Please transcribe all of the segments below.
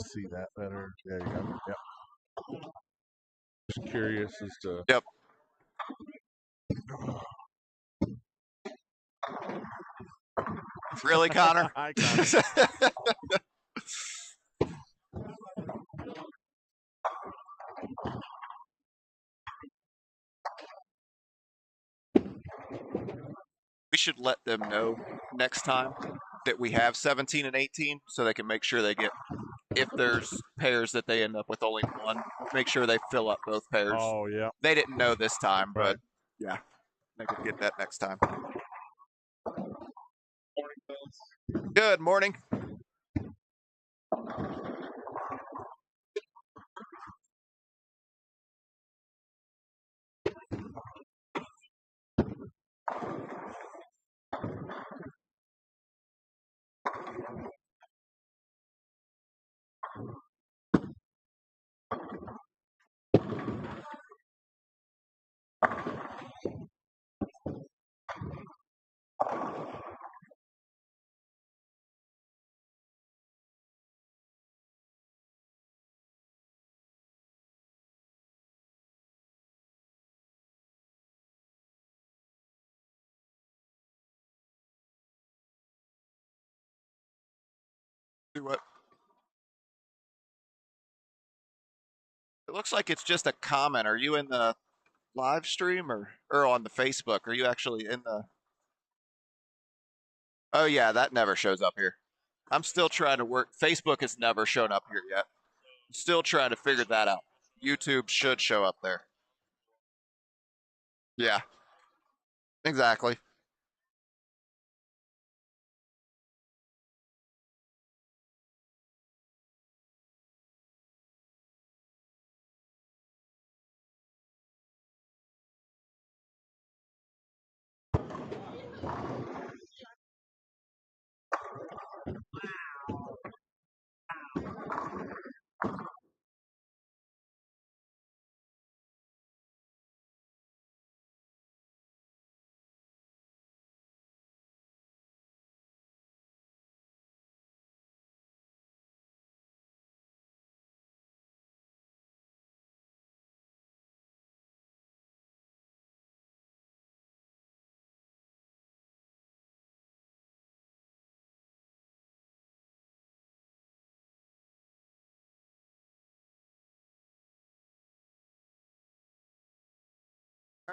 See that better. There you go. Yep. Just curious as to. Yep. Really, Connor? Hi, Connor. We should let them know next time that we have 17 and 18 so they can make sure they get, if there's pairs that they end up with only one, make sure they fill up both pairs. Oh, yeah. They didn't know this time, but Right. yeah, they could get that next time. Good morning. Do what? It looks like it's just a comment. Are you in the live stream or on the Facebook? Are you actually in the? Oh yeah, that never shows up here. I'm still trying to work. Facebook has never shown up here yet. Still trying to figure that out. YouTube should show up there. Yeah. Exactly.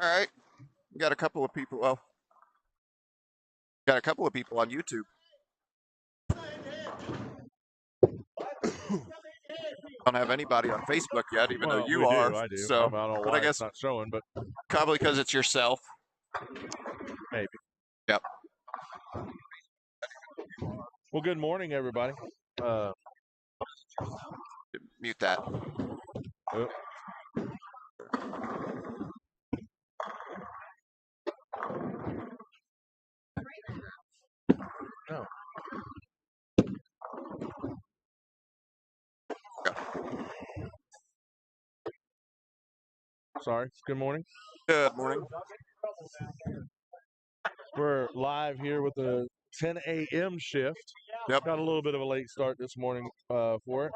All right. We got a couple of people. Well, got a couple of people on YouTube. Don't have anybody on Facebook yet, even though you are. I do. So, I don't know but why I guess it's not showing, but probably because it's yourself. maybe. Yep. Well, good morning, everybody. Mute that. Oh. No. Sorry. Good morning. Good morning. We're live here with the 10 a.m. shift. Yep. Got a little bit of a late start this morning for it.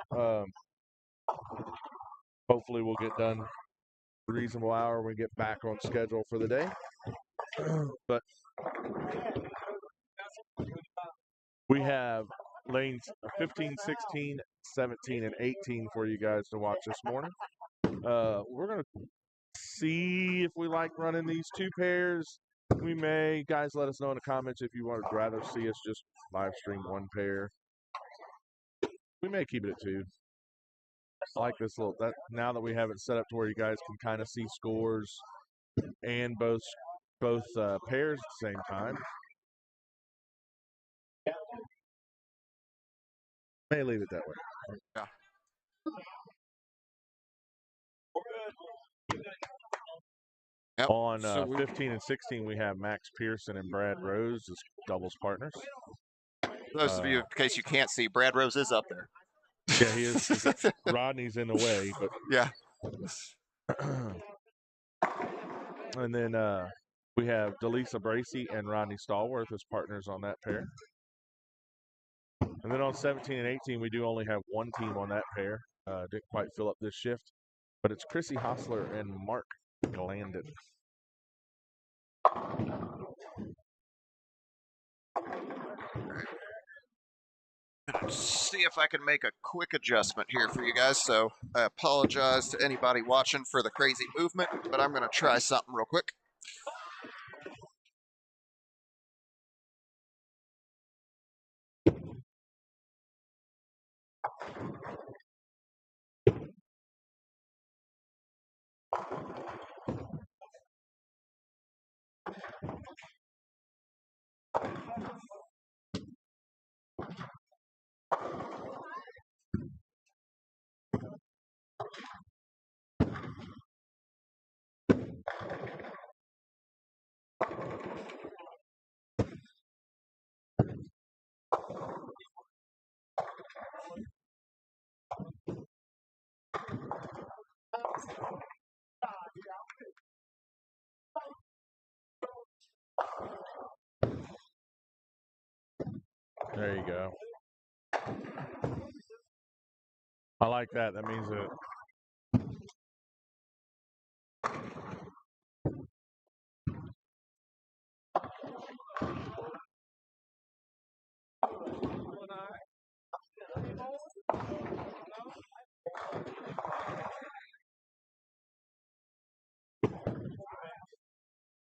Hopefully we'll get done a reasonable hour when we get back on schedule for the day. But we have lanes 15, 16, 17, and 18 for you guys to watch this morning. We're going to see if we like running these two pairs. We may. Guys, let us know in the comments if you would rather see us just live stream one pair. We may keep it at two. I like this little, now that we have it set up to where you guys can kind of see scores and both pairs at the same time. May leave it that way. Yeah. Yep. On 15 and 16, we have Max Pearson and Brad Rose as doubles partners. For those of you, in case you can't see, Brad Rose is up there. Yeah, he is. Rodney's in the way, but yeah. And then We have Delisa Bracey and Rodney Stallworth as partners on that pair. And then on 17 and 18, we do only have one team on that pair. Didn't quite fill up this shift, but it's Chrissy Hostler and Mark Landon. See if I can make a quick adjustment here for you guys. So I apologize to anybody watching for the crazy movement, but I'm going to try something real quick. There you go. I like that. That means that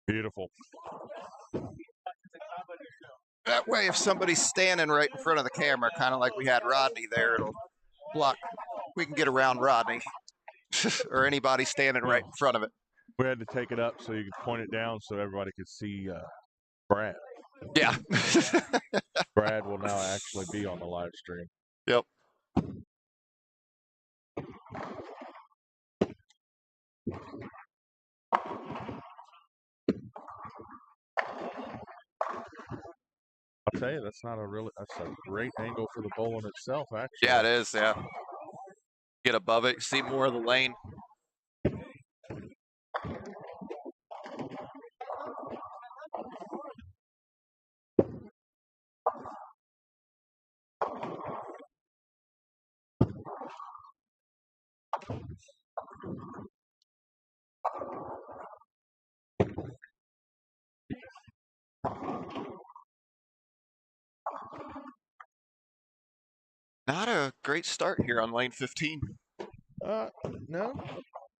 beautiful. That way, if somebody's standing right in front of the camera, kind of like we had Rodney there, it'll block. We can get around Rodney or anybody standing right in front of it. We had to take it up so you could point it down so everybody could see Brad. Yeah. Brad will now actually be on the live stream. Yep. I'll tell you, that's a great angle for the bowl in itself, actually. Yeah, it is. Yeah. Get above it, see more of the lane. Not a great start here on lane 15. No,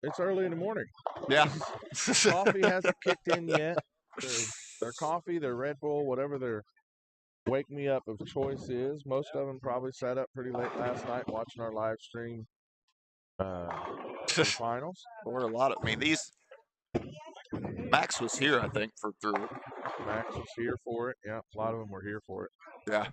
it's early in the morning. Yeah. Coffee hasn't kicked in yet. Their coffee, their Red Bull, whatever their wake me up of choice is. Most of them probably sat up pretty late last night watching our live stream finals. Or a lot of, these. Max was here, I think, through it. Max was here for it. Yeah, a lot of them were here for it. Yeah.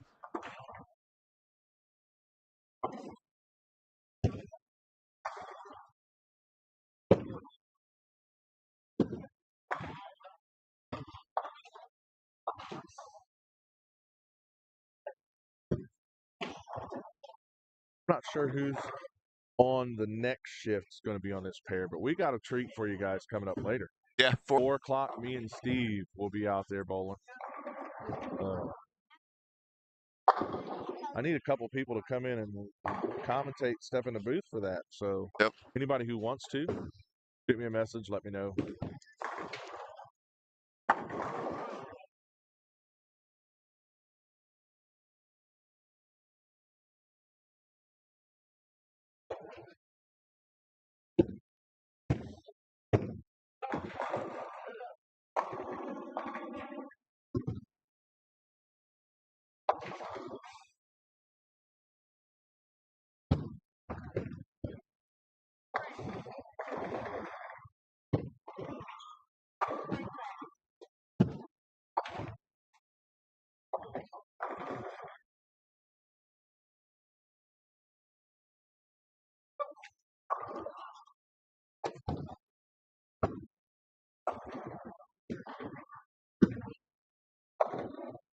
I'm not sure who's on the next shift is going to be on this pair, but we got a treat for you guys coming up later. Yeah, 4 o'clock, me and Steve will be out there bowling. I need a couple people to come in and commentate, step in the booth for that. So anybody who wants to, shoot me a message, let me know.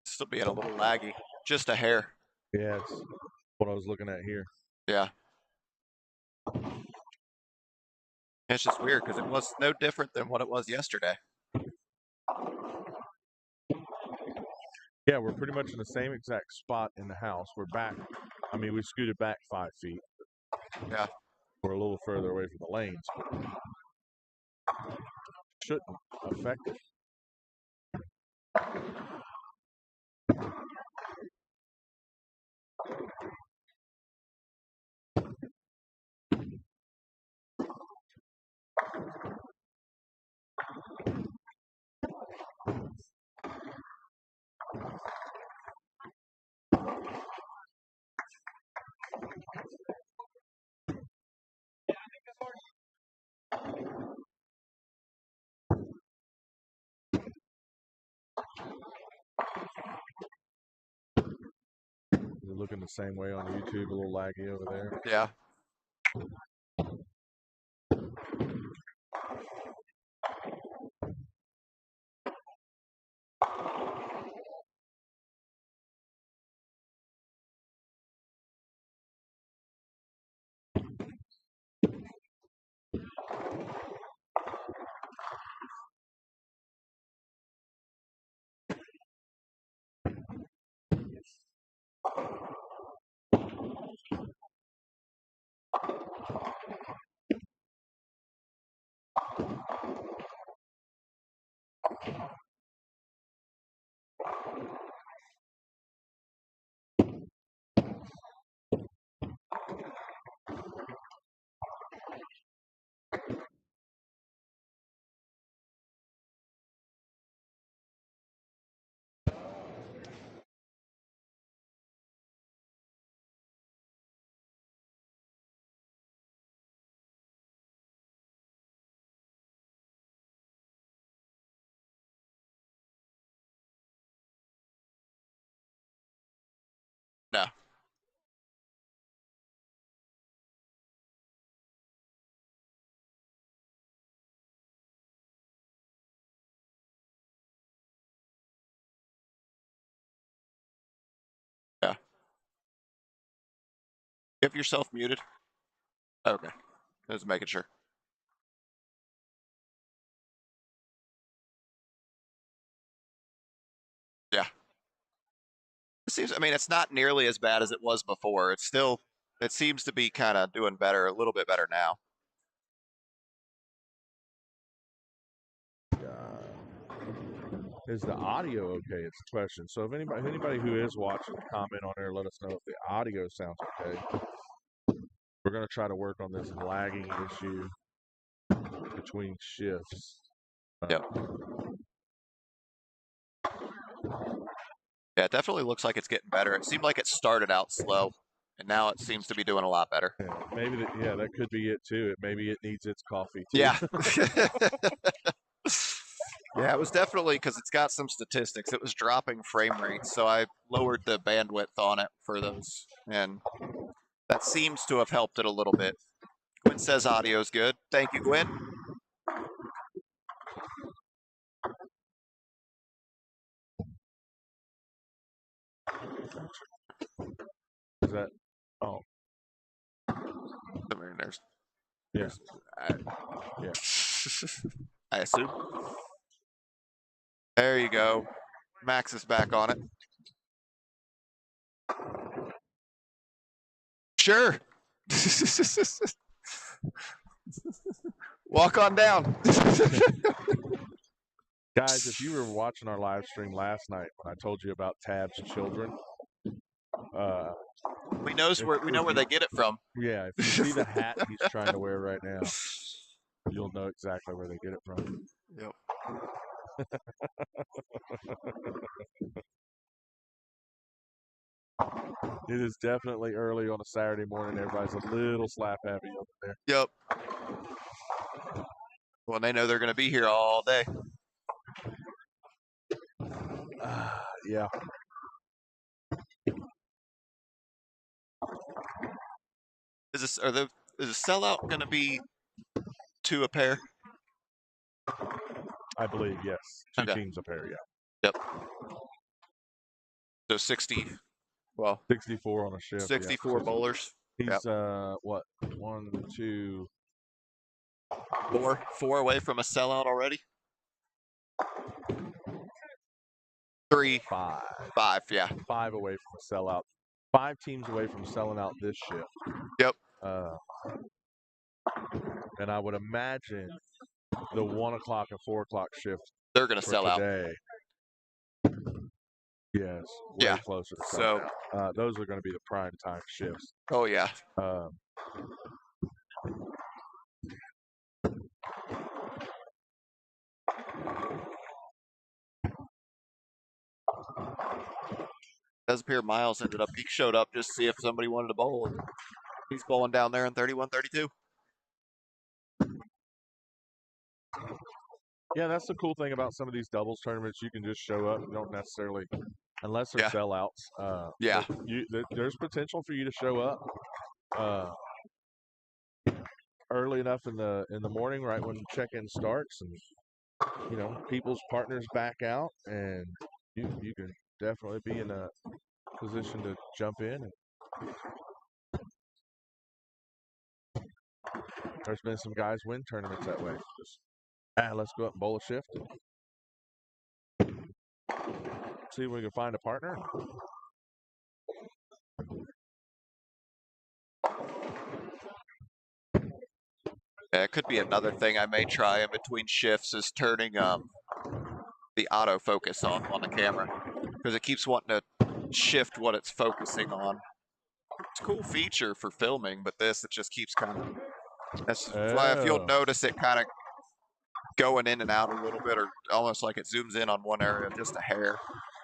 Still being a little laggy, just a hair. Yeah, it's what I was looking at here. Yeah. It's just weird because it was no different than what it was yesterday. Yeah, we're pretty much in the same exact spot in the house. We're back. I mean, we scooted back 5 feet. Yeah. We're a little further away from the lanes, but shouldn't affect it. You're looking the same way on YouTube, a little laggy over there. Yeah. No. Yeah. You have yourself muted? Okay. Just making sure. Yeah. It seems, I mean, it's not nearly as bad as it was before. It's still, it seems to be kind of doing better, a little bit better now. Is the audio okay? It's the question. So if anybody who is watching, comment on there, let us know if the audio sounds okay. We're gonna try to work on this lagging issue between shifts. Yep. Yeah, it definitely looks like it's getting better. It seemed like it started out slow, and now it seems to be doing a lot better. Yeah, maybe that could be it too. Maybe it needs its coffee too. Yeah. Yeah, it was definitely because it's got some statistics. It was dropping frame rates, so I lowered the bandwidth on it for those, and that seems to have helped it a little bit. Gwen says audio's good. Thank you, Gwen. Is that? Oh, I mean, yeah, yeah. I assume. There you go. Max is back on it. Sure. Walk on down. guys, if you were watching our live stream last night when I told you about Tab's children, we know where they get it from. Yeah, if you see the hat he's trying to wear right now, you'll know exactly where they get it from. Yep. It is definitely early on a Saturday morning. Everybody's a little slap happy over there. Yep. Well, they know they're going to be here all day. Yeah. Is a sellout going to be 2 a pair? I believe, yes. 2 Okay. teams a pair, yeah. Yep. So 60. Well, 64 on a shift. 64 yeah. bowlers. He's yep. What? 1, 2, 4 away from a sellout already. 3, Five. 5, yeah. 5 away from a sellout. 5 teams away from selling out this shift. Yep. And I would imagine the 1 o'clock and 4 o'clock shift They're going to for sell out. today. Yes, way Yeah. closer to So, selling out. Those are going to be the prime time shifts. oh, yeah. Does appear Miles ended up, he showed up just to see if somebody wanted to bowl. He's bowling down there in 31-32. Yeah, that's the cool thing about some of these doubles tournaments. You can just show up. You don't necessarily, unless they're Yeah. sellouts. Yeah. There's potential for you to show up early enough in the morning, right when check-in starts, and people's partners back out, and you can definitely be in a position to jump in. There's been some guys win tournaments that way. Just, let's go up and bowl a shift and see if we can find a partner. Yeah, it could be another thing I may try in between shifts is turning the autofocus on the camera, because it keeps wanting to shift what it's focusing on. It's a cool feature for filming, but it just keeps kind of, that's why if you'll notice it kind of going in and out a little bit, or almost like it zooms in on one area just a hair.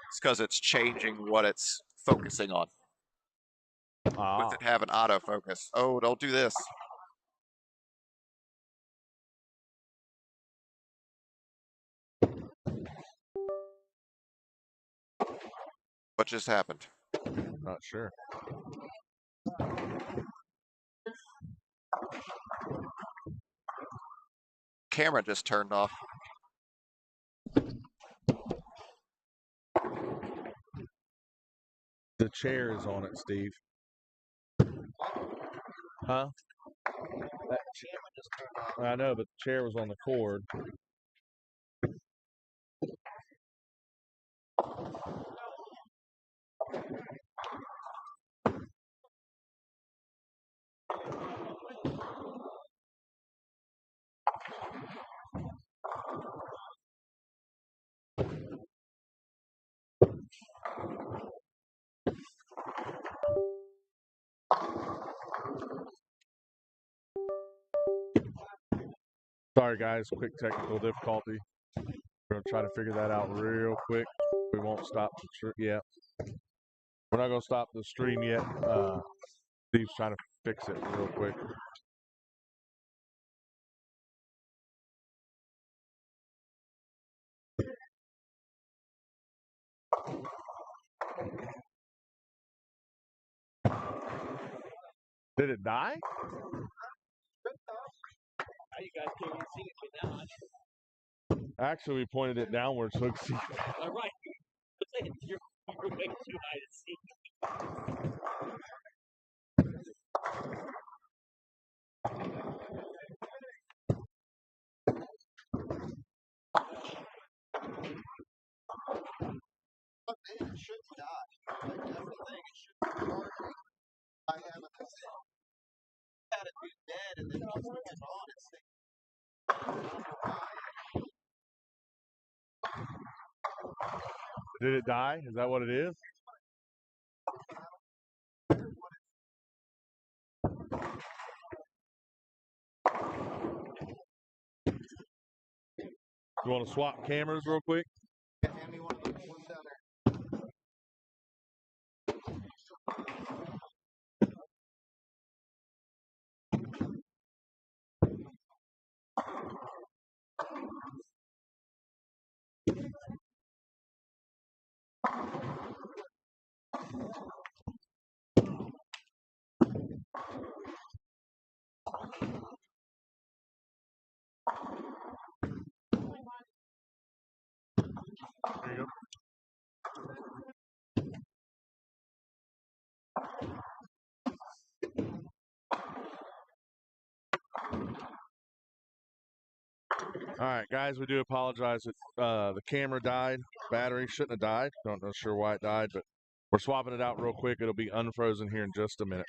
It's because it's changing what it's focusing on. With it having autofocus. Oh, don't do this. What just happened? Not sure. Camera just turned off. The chair is on it, Steve. Huh? That chair just turned off. I know, but the chair was on the cord. Sorry, guys. Quick technical difficulty. We're going to try to figure that out real quick. We won't stop the stream yet. We're not going to stop the stream yet. Steve's trying to fix it real quick. Did it die? You guys can't even see it now. Actually, we pointed it downwards so we could see. All right. You're way too high to see. It should die. Like, that's the thing. It should be charging. I haven't had it be dead, and then once we get on, it's Did it die? Is that what it is? You want to swap cameras real quick? hand me one of those ones down there. There you go. All right, guys, we do apologize that the camera died. Battery shouldn't have died. Don't know sure why it died, but we're swapping it out real quick. It'll be unfrozen here in just a minute.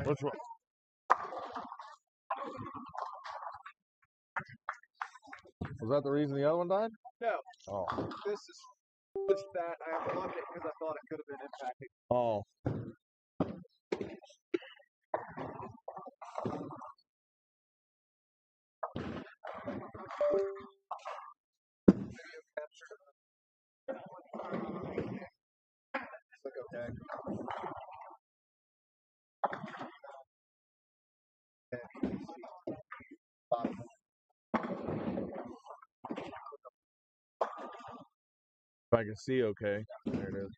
Which one? Was that the reason the other one died? No. Oh. This is just that I unlocked it because I thought it could have been impacting. Oh. Look okay. If I can see, okay. There it is.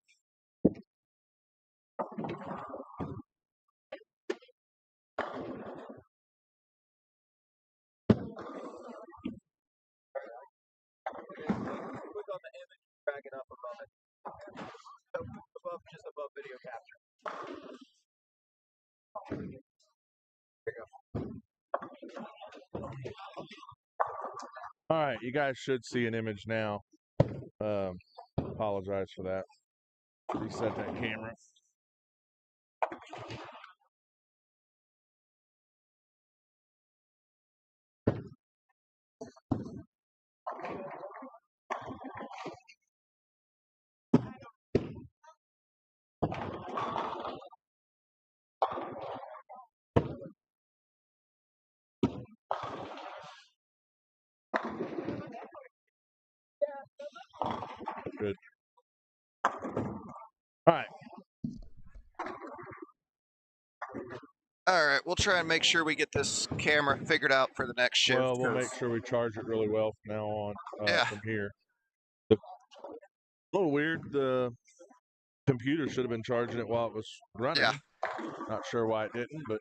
Click on the image, drag it up above it. Above, just above video capture. There you go. All right, you guys should see an image now. Apologize for that. Reset that camera. Good. All right. All right, we'll try and make sure we get this camera figured out for the next shift. Well, we'll make sure we charge it really well from now on. Yeah. From here. A little weird. The computer should have been charging it while it was running. Yeah. Not sure why it didn't, but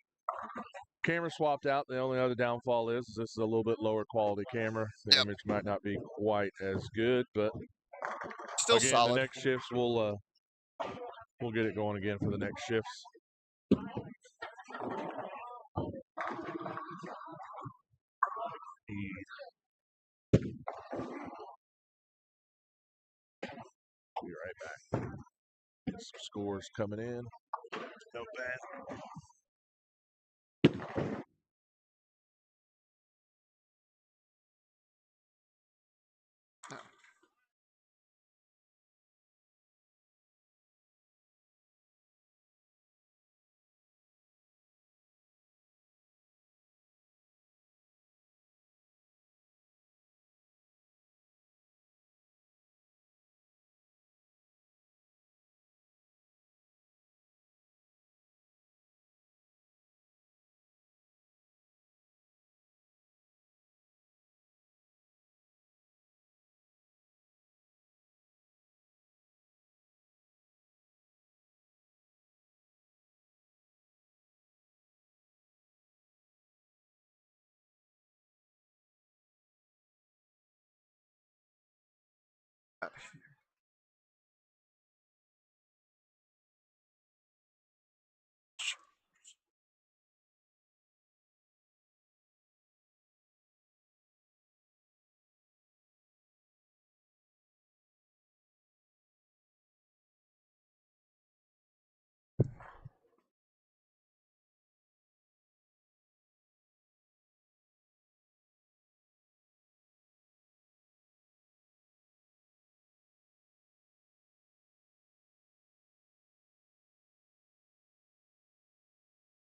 camera swapped out. The only other downfall is this is a little bit lower quality camera. The Yep. image might not be quite as good, but Still again, solid. the next shifts we'll get it going again for the next shifts. Be right back. Some scores coming in. Note that.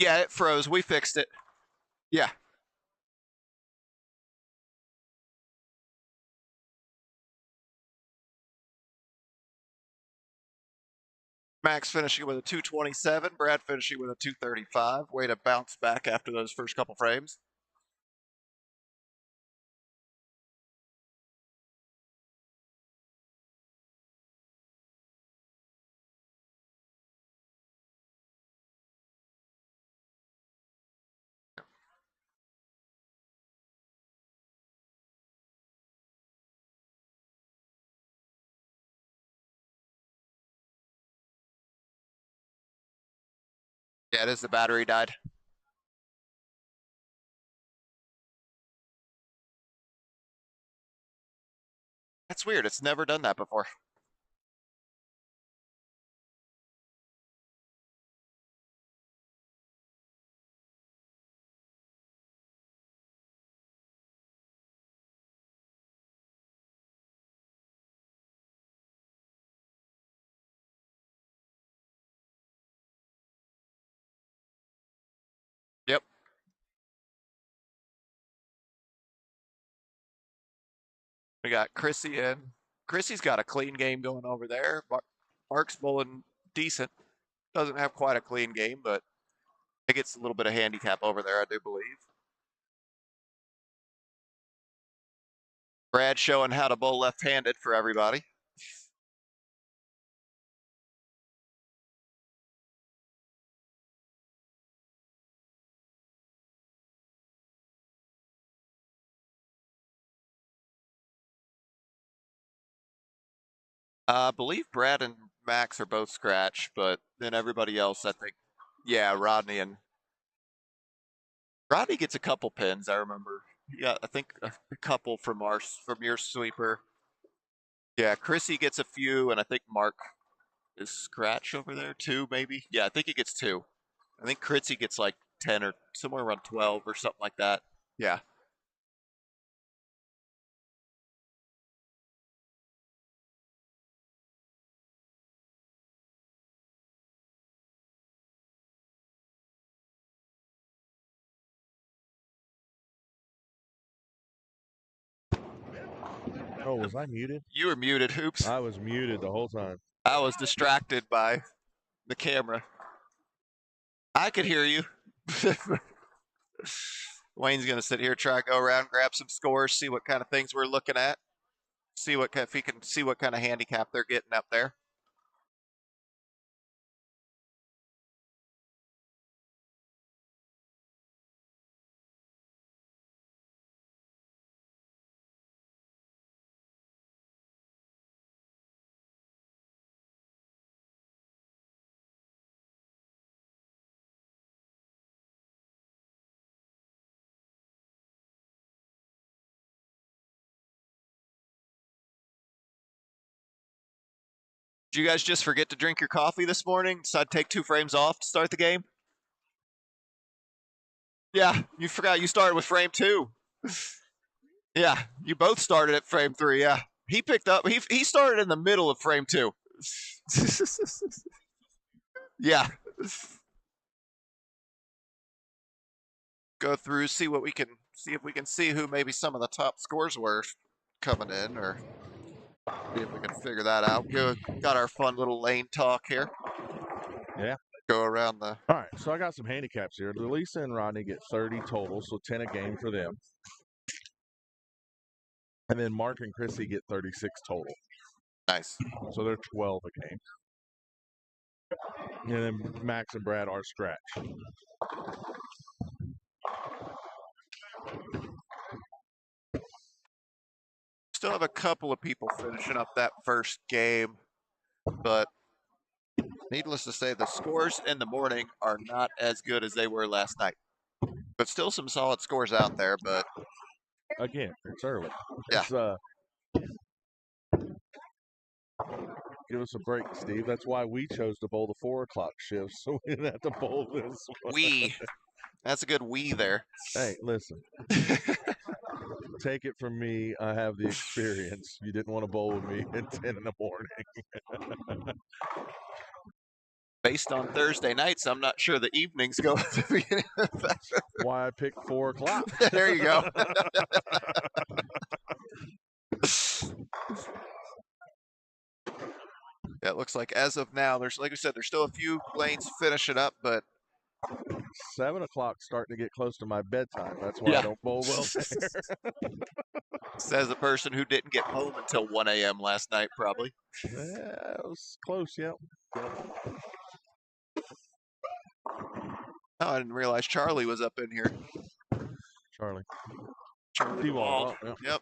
Yeah, it froze. We fixed it. Yeah. Max finishing with a 227. Brad finishing with a 235. Way to bounce back after those first couple frames. Yeah, it is. The battery died. That's weird. It's never done that before. Yep. We got Chrissy in. Chrissy's got a clean game going over there. Mark's bowling decent. Doesn't have quite a clean game, but it gets a little bit of handicap over there, I do believe. Brad showing how to bowl left-handed for everybody. I believe Brad and Max are both scratch, but then everybody else, I think, yeah, Rodney gets a couple pins. I remember. Yeah, I think a couple from your sweeper. Yeah, Chrissy gets a few, and I think Mark is scratch over there too, maybe. Yeah, I think he gets two. I think Chrissy gets like 10 or somewhere around 12 or something like that. Yeah. Oh, was I muted? You were muted, Hoops. I was muted the whole time. I was distracted by the camera. I could hear you. Wayne's gonna sit here, try to go around, grab some scores, see what kind of things we're looking at, see what if he can see what kind of handicap they're getting up there. Did you guys just forget to drink your coffee this morning? Decide to take 2 frames off to start the game? Yeah, you forgot you started with frame 2. Yeah, you both started at frame 3. Yeah, he picked up. He started in the middle of frame 2. Yeah. Go through, see what we can see if we can see who maybe some of the top scores were coming in, or see if we can figure that out. Got our fun little lane talk here. Yeah. Go around the. All right, so I got some handicaps here. Lisa and Rodney get 30 total, so 10 a game for them. And then Mark and Chrissy get 36 total. Nice. So they're 12 a game. And then Max and Brad are scratch. Still have a couple of people finishing up that first game, but needless to say, the scores in the morning are not as good as they were last night. But still some solid scores out there, but Again, it's early. Yeah. It's, give us a break, Steve. That's why we chose to bowl the 4 o'clock shift, so we didn't have to bowl this one. That's a good we there. Hey, listen. Take it from me. I have the experience. You didn't want to bowl with me at 10 in the morning. Based on Thursday nights, I'm not sure the evenings go at the beginning of that. Why I picked 4 o'clock. There you go. Yeah, it looks like as of now, there's, like I said, there's still a few lanes finishing up, but 7 o'clock starting to get close to my bedtime. That's why yeah. I don't bowl well there. Says a person who didn't get home until 1 a.m. last night, probably. Yeah, it was close, yep. Oh, I didn't realize Charlie was up in here. Charlie. Charlie Dewald. Dewald. Oh, yeah.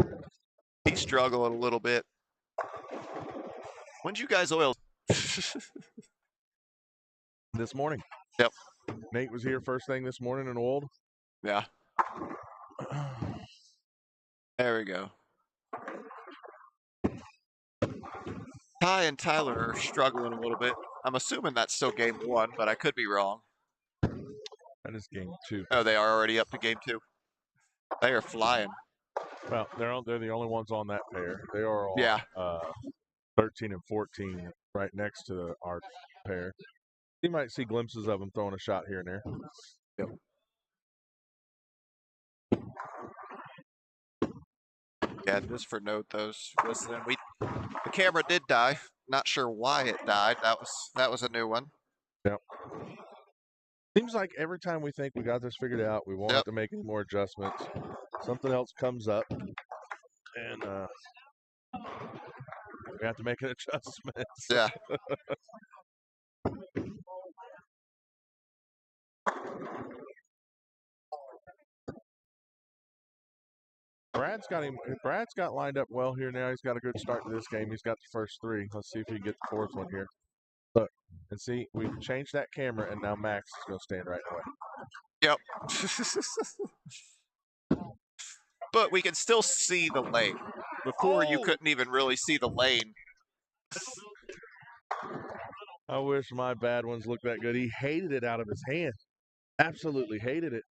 Yep. He's struggling a little bit. When'd you guys oil? This morning. Yep. Nate was here first thing this morning and oiled. Yeah. There we go. Ty and Tyler are struggling a little bit. I'm assuming that's still game 1, but I could be wrong. That is game 2. Oh, they are already up to game 2. They are flying. Well, they're the only ones on that pair. They are all Yeah. 13 and 14 right next to our pair. You might see glimpses of them throwing a shot here and there. Yep. Yeah, just for note, those listening, the camera did die. Not sure why it died. That was a new one. Yep. Seems like every time we think we got this figured out, we won't have to make any more adjustments. Something else comes up, and we have to make an adjustment. Yeah. Brad's got lined up well here now. He's got a good start to this game. He's got the first 3. Let's see if he can get the 4th one here. Look, and see, we've changed that camera, and now Max is going to stand right away. Yep. But we can still see the lane. Before, you couldn't even really see the lane. I wish my bad ones looked that good. He hated it out of his hand. Absolutely hated it.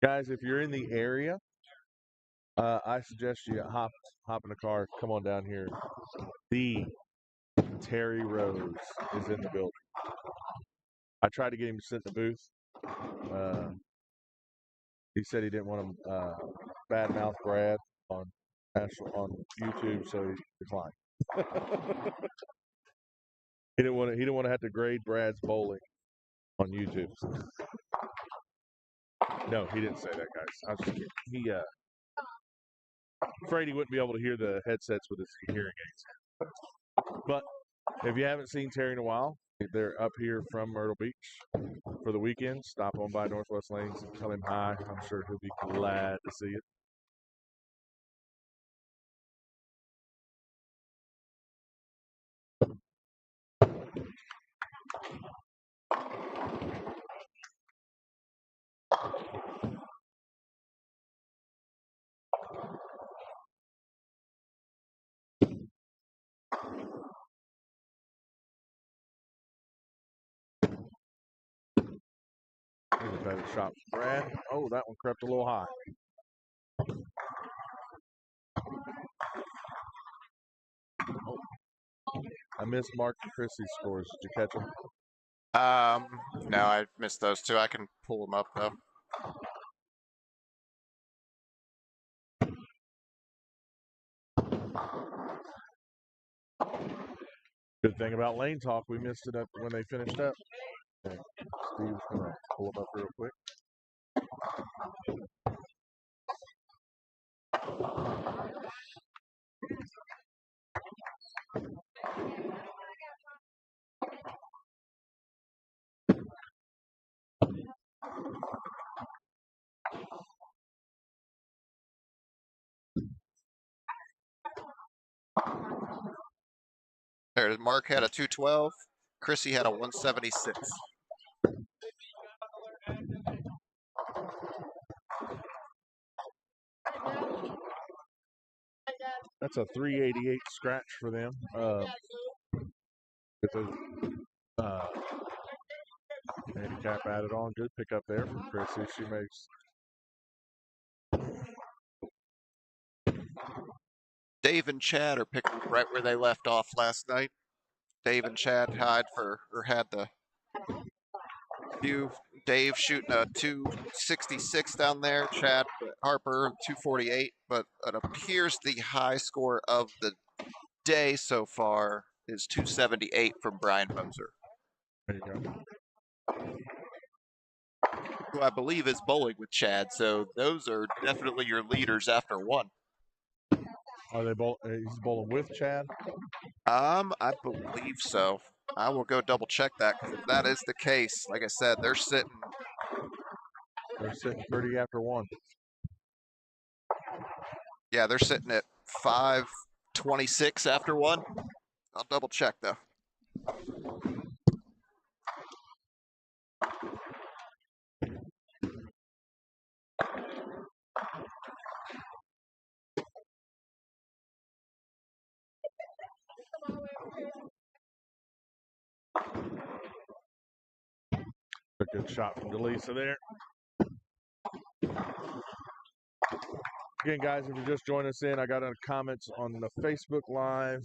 Guys, if you're in the area, I suggest you hop in the car, come on down here. The Terry Rose is in the building. I tried to get him to sit in the booth. He said he didn't want to badmouth Brad on YouTube, so he declined. He didn't want to have to grade Brad's bowling on YouTube. No, he didn't say that, guys. I was just kidding. He afraid he wouldn't be able to hear the headsets with his hearing aids. But if you haven't seen Terry in a while, they're up here from Myrtle Beach for the weekend. Stop on by Northwest Lanes and tell him hi. I'm sure he'll be glad to see it. Here's a better shot for Brad. Oh, that one crept a little high. Oh. I missed Mark and Chrissy's scores. Did you catch them? No, I missed those 2. I can pull them up, though. Good thing about Lane Talk, we missed it up when they finished up. Okay. Steve's going to pull them up real quick. There, Mark had a 212. Chrissy had a 176. That's a 388 scratch for them. With the handicap added on. Good pickup there from Chrissy. She makes Dave and Chad are picking up right where they left off last night. Dave and Chad had the view. Dave shooting a 266 down there. Chad Harper 248, but it appears the high score of the day so far is 278 from Brian Moser, There you go. who I believe is bowling with Chad. So those are definitely your leaders after one. Are they both? He's bowling with Chad. I believe so. I will go double check that because if that is the case, like I said, they're sitting. They're sitting pretty after one. Yeah, they're sitting at 526 after one. I'll double check though. A good shot from Delisa there. Again, guys, if you just joined us in, I got a comments on the Facebook Live.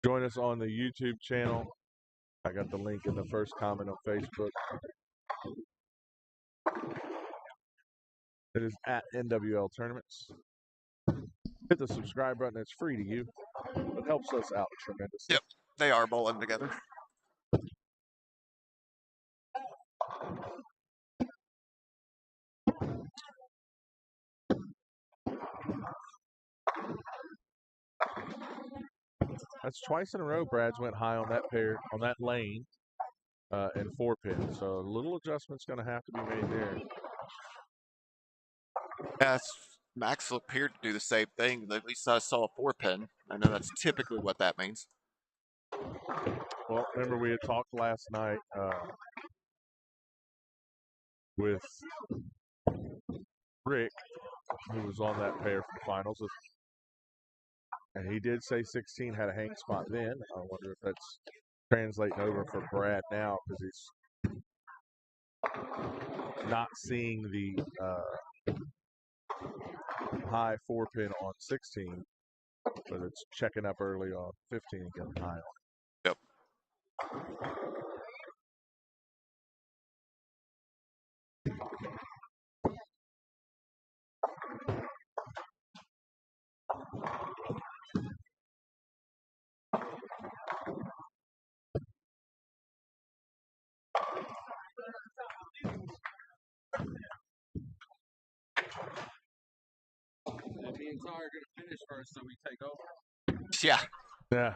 Join us on the YouTube channel. I got the link in the first comment on Facebook. It is at NWL Tournaments. Hit the subscribe button. It's free to you. It helps us out tremendously. Yep, they are bowling together. That's twice in a row Brad's went high on that pair, on that lane, in 4-pin. So a little adjustment's going to have to be made there. Yes, Max appeared to do the same thing. At least I saw a 4-pin. I know that's typically what that means. Well, remember we had talked last night with Rick, who was on that pair for the finals, and he did say 16 had a hang spot then. I wonder if that's translating over for Brad now because he's not seeing the high 4-pin on 16, but it's checking up early on 15 and getting high on. Yep. Me and Tar are going to finish first, so we take over. Yeah. Yeah.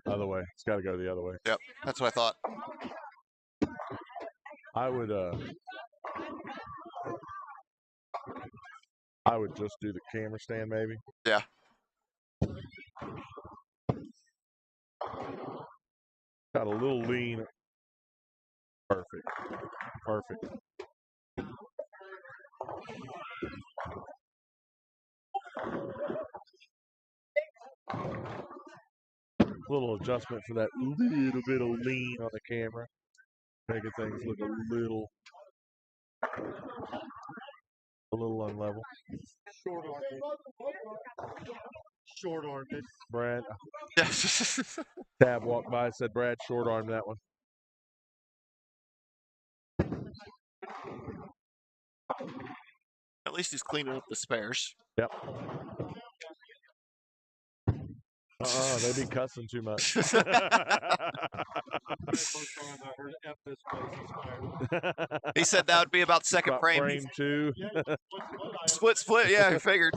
Other way. It's got to go the other way. Yep, that's what I thought. I would just do the camera stand maybe. Yeah. Got a little lean. Perfect. Perfect. Little adjustment for that little bit of lean on the camera. Making things look a little unlevel. Short armed it. Brad. Yes. Tab walked by, said Brad short armed that one. At least he's cleaning up the spares. Yep. They be cussing too much. He said that would be about second About frame. frame 2. Split. Yeah, I figured.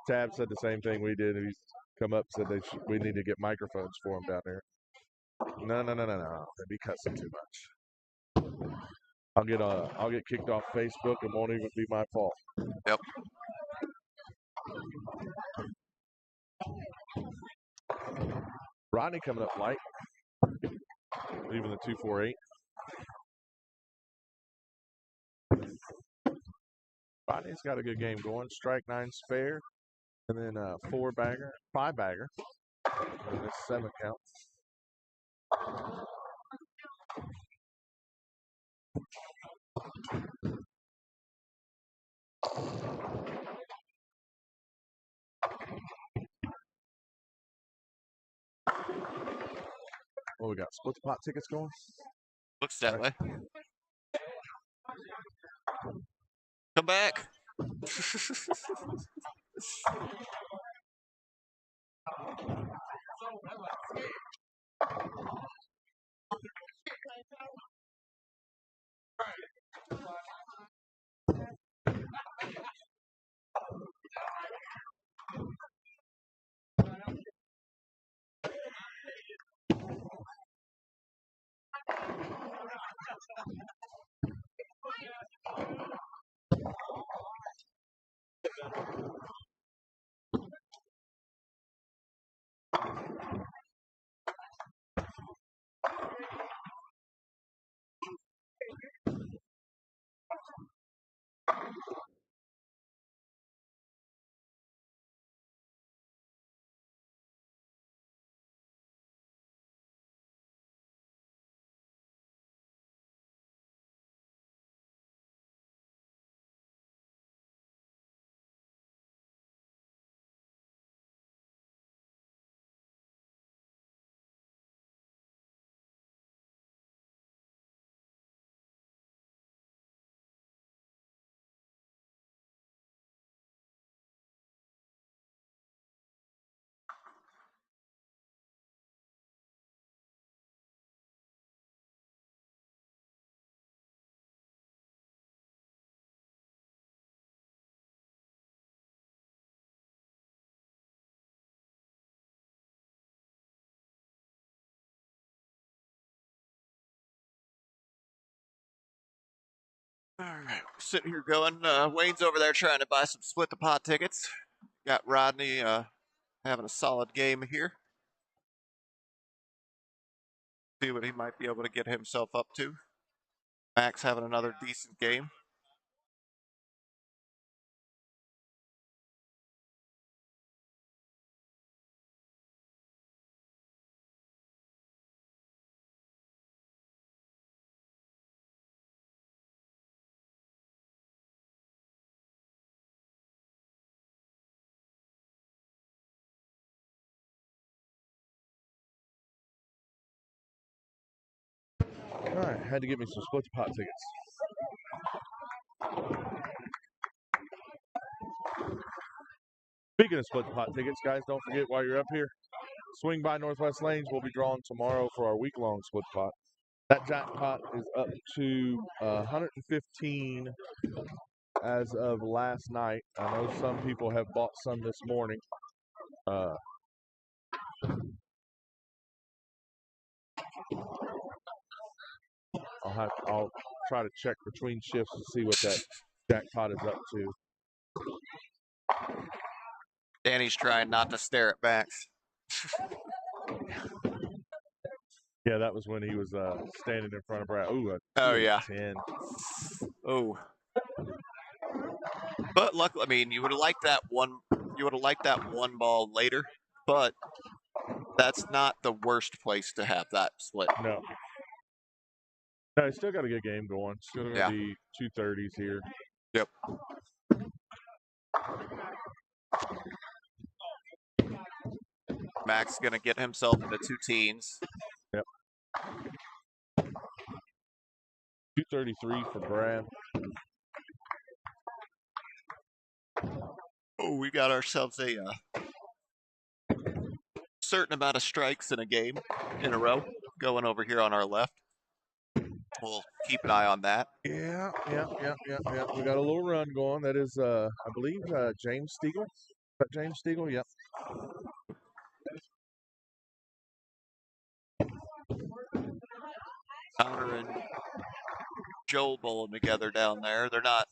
Tab said the same thing we did. He's come up and said we need to get microphones for him down there. No. They be cussing too much. I'll get kicked off Facebook and won't even be my fault. Yep. Rodney coming up light. Leaving the 248. Rodney's got a good game going. Strike 9 spare, and then a 4-bagger, 5-bagger, and this 7 count. What we got? Split the pot tickets going? Looks that way. Come back. All right, we're sitting here going. Wayne's over there trying to buy some split the pot tickets. Got Rodney having a solid game here. See what he might be able to get himself up to. Max having another decent game. All right, had to get me some split the pot tickets. Speaking of split the pot tickets, guys, don't forget while you're up here, swing by Northwest Lanes. We'll be drawing tomorrow for our week-long split the pot. That jackpot is up to 115 as of last night. I know some people have bought some this morning. I'll try to check between shifts to see what that jackpot is up to. Danny's trying not to stare at Max. Yeah, that was when he was standing in front of Brad. Ooh, Oh yeah. 10. Oh. But luckily, I mean, you would have liked that one. You would have liked that one ball later, but that's not the worst place to have that split. No. No, he's still got a good game going. Still going to be 230s here. Yep. Max going to get himself into 2 teens. Yep. 233 for Brad. Oh, we got ourselves a certain amount of strikes in a game in a row going over here on our left. We'll keep an eye on that. Yeah. We got a little run going. That is, I believe, James Stiegel. Is that James Stiegel? Yep. Connor and Joel bowling together down there. They're not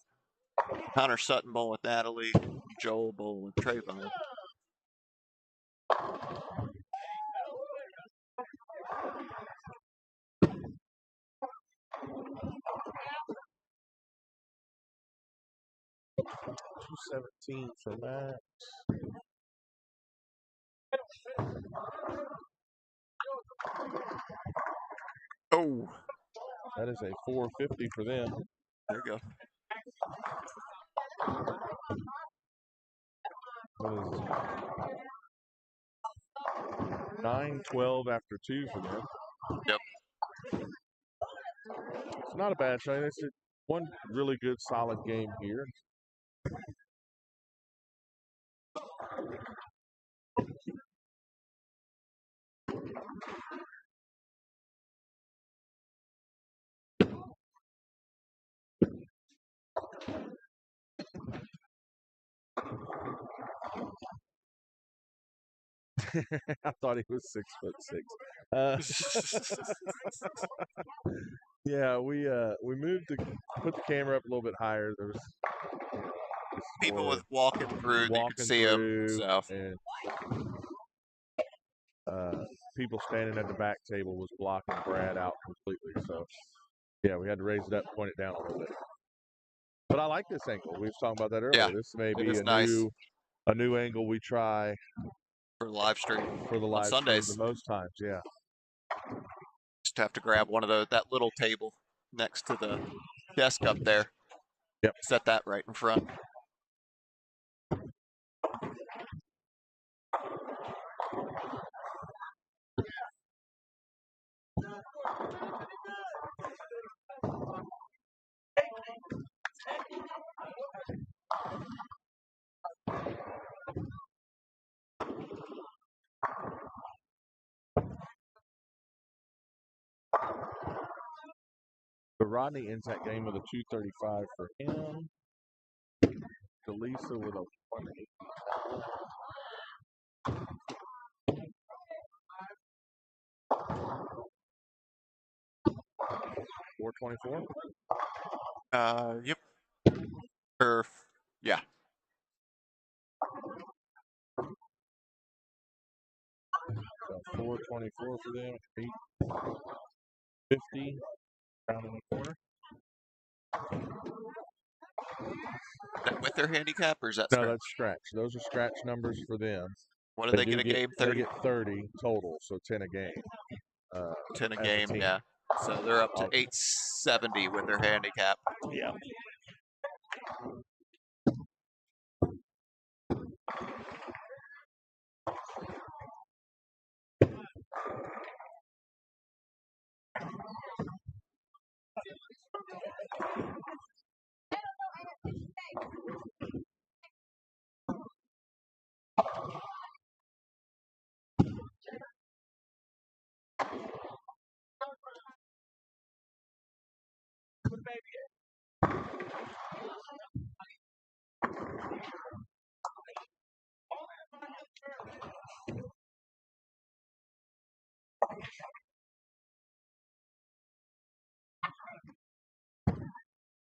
Connor Sutton bowling with Natalie, Joel bowling with Trayvon. 17 for Matt. Oh, That is a 450 for them. there you go. What is 9-12 after 2 for them. Yep. It's not a bad showing. It's one really good, solid game here. I thought he was 6'6". Yeah, we moved to put the camera up a little bit higher. There was People more with walking through, you could walking see them. through, So and people standing at the back table was blocking Brad out completely. So yeah, we had to raise it up, point it down a little bit. But I like this angle. We were talking about that earlier. Yeah, This may it be is a nice. new angle we try For the live stream for the on live stream Sundays. the most times. Yeah. Just have to grab one of those, that little table next to the desk up there. Yep. Set that right in front. So Rodney ends that game with a 235 for him. Delisa with a 180. 424. Yep. Yeah. So 424 for them. 850 down in the corner. Is that with their handicap or is that No, scratch? that's scratch. Those are scratch numbers for them. What do they get a game? They 30? get 30 total, so 10 a game. 10 a as game, team. yeah. So they're up to Okay. 870 with their handicap. Yeah.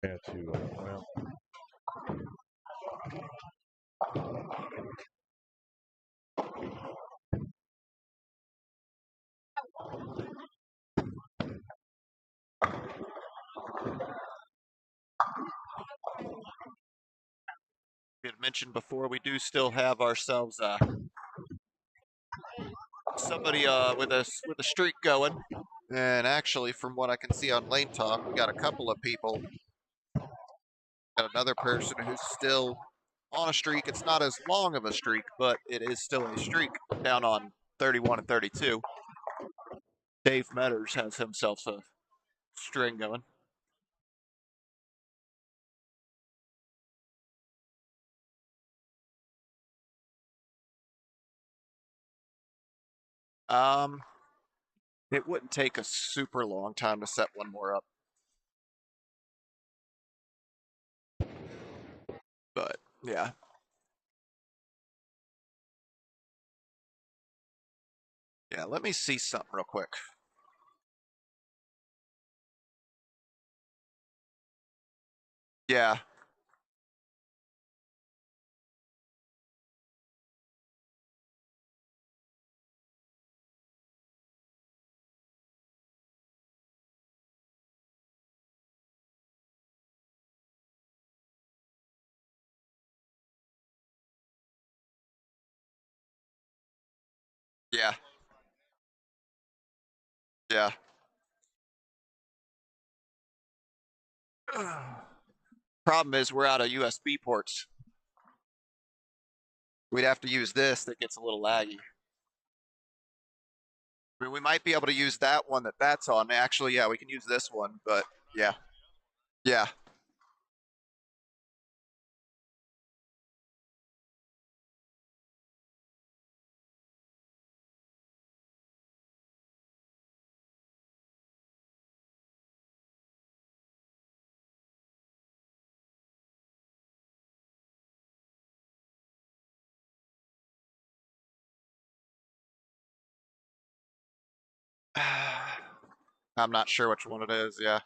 Yeah, well. We had mentioned before, we do still have ourselves somebody with a streak going. And actually, from what I can see on Lane Talk, we got a couple of people. Got another person who's still on a streak. It's not as long of a streak, but it is still a streak down on 31 and 32. Dave Metters has himself a string going. It wouldn't take a super long time to set one more up. But yeah. Yeah, let me see something real quick. Yeah. Yeah. Yeah. Problem is we're out of USB ports. We'd have to use this that gets a little laggy. I mean, we might be able to use that one that's on. Actually, yeah, we can use this one, but yeah. Yeah. I'm not sure which one it is, yeah.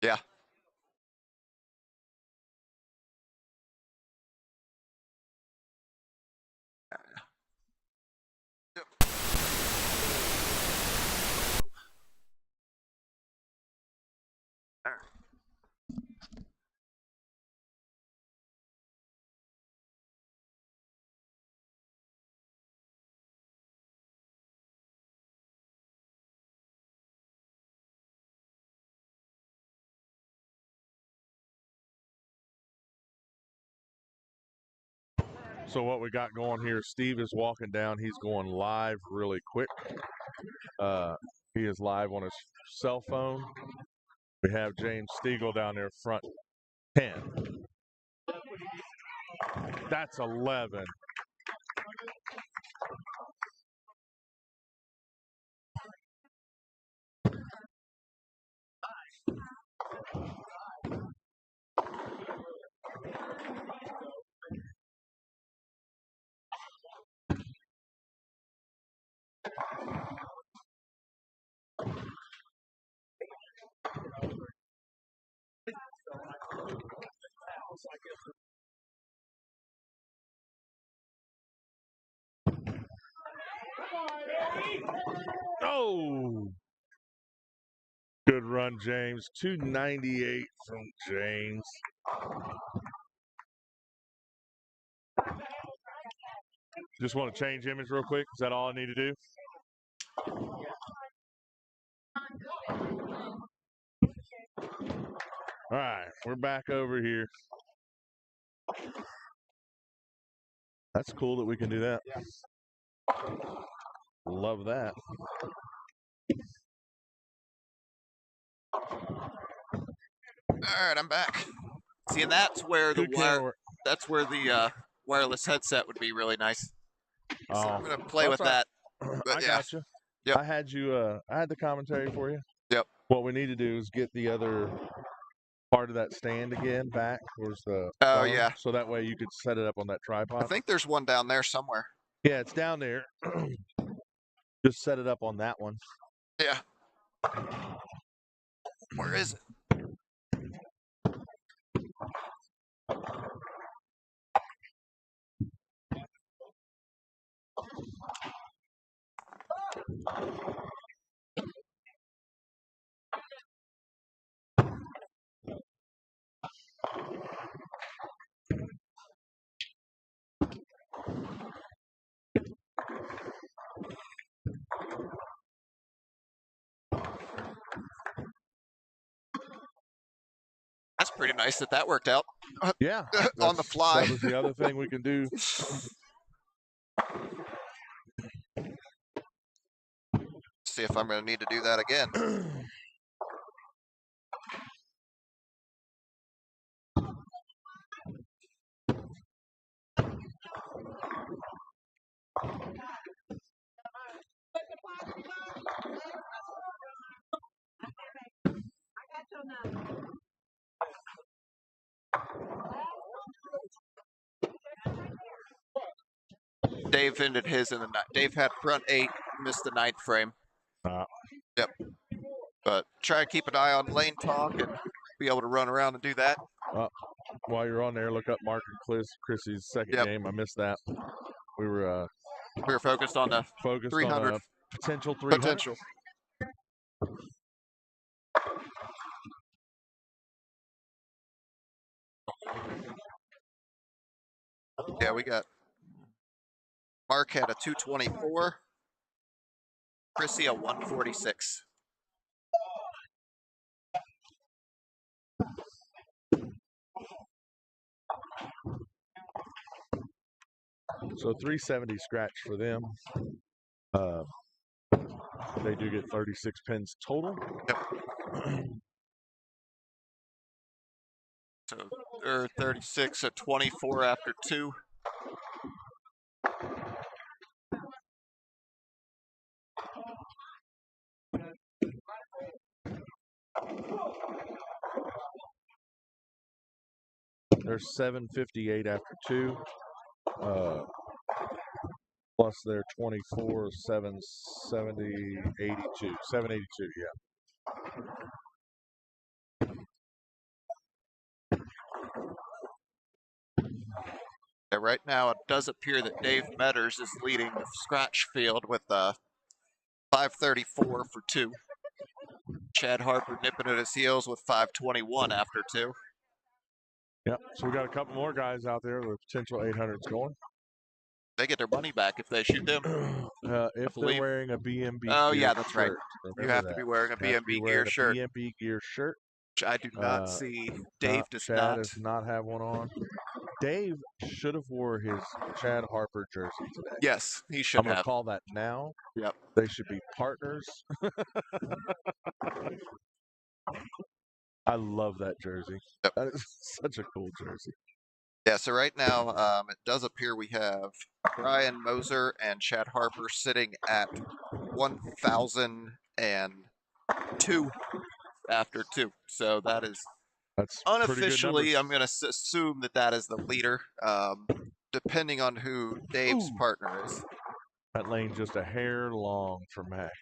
Yeah. So what we got going here, Steve is walking down. He's going live really quick. He is live on his cell phone. We have James Stiegel down there front 10. That's 11. Oh! Good run, James. 298 from James. Just want to change image real quick. Is that all I need to do? All right, we're back over here. That's cool that we can do that. Love that. All right, I'm back. See, and that's where the Good camera work. that's where the wireless headset would be really nice. So I'm gonna play That's with all right. that. But I yeah. got you. Yep. I had you. I had the commentary for you. Yep. What we need to do is get the other part of that stand again back. Where's the Oh phone, yeah. so that way you could set it up on that I tripod. think there's one down there somewhere. Yeah, it's down there. Just set it up on that one. Yeah. Where is it? That's pretty nice that worked out. Yeah. On the fly. That was the other thing we can do. See if I'm going to need to do that again. Dave ended his in the night. Dave had front 8, missed the 9th frame. Yep. But try and keep an eye on lane talk and be able to run around and do that. while you're on there, look up Mark and Chrissy's second Yep. game. I missed that. We were focused on the focused 300 on a potential 300. potential. Yeah, we got Mark had a 224, Chrissy a 146. So 370 scratch for them. They do get 36 pins total. Yep. So they're 36 at 24 after 2. They're 758 after 2. Plus their 24, 770, 82. 782, yeah. Yeah, right now it does appear that Dave Metters is leading the scratch field with 534 for 2. Chad Harper nipping at his heels with 521 after 2. Yep. So we got a couple more guys out there with potential 800s going. They get their money back if they shoot them. If they're believe. wearing a BMB Oh, Gear yeah, that's right. shirt. You have to be wearing a BMB Gear shirt, BMB Gear shirt. which I do not see. Dave does Chad not. does not have one on. Dave should have wore his Chad Harper jersey today. Yes, he should I'm going to have. call that now. Yep. They should be partners. I love that jersey. Yep. That is such a cool jersey. Yeah, so right now it does appear we have Brian Moser and Chad Harper sitting at 1,002 after 2. So that is That's unofficially, I'm going to assume that is the leader, depending on who Dave's partner is. That lane just a hair long for Max.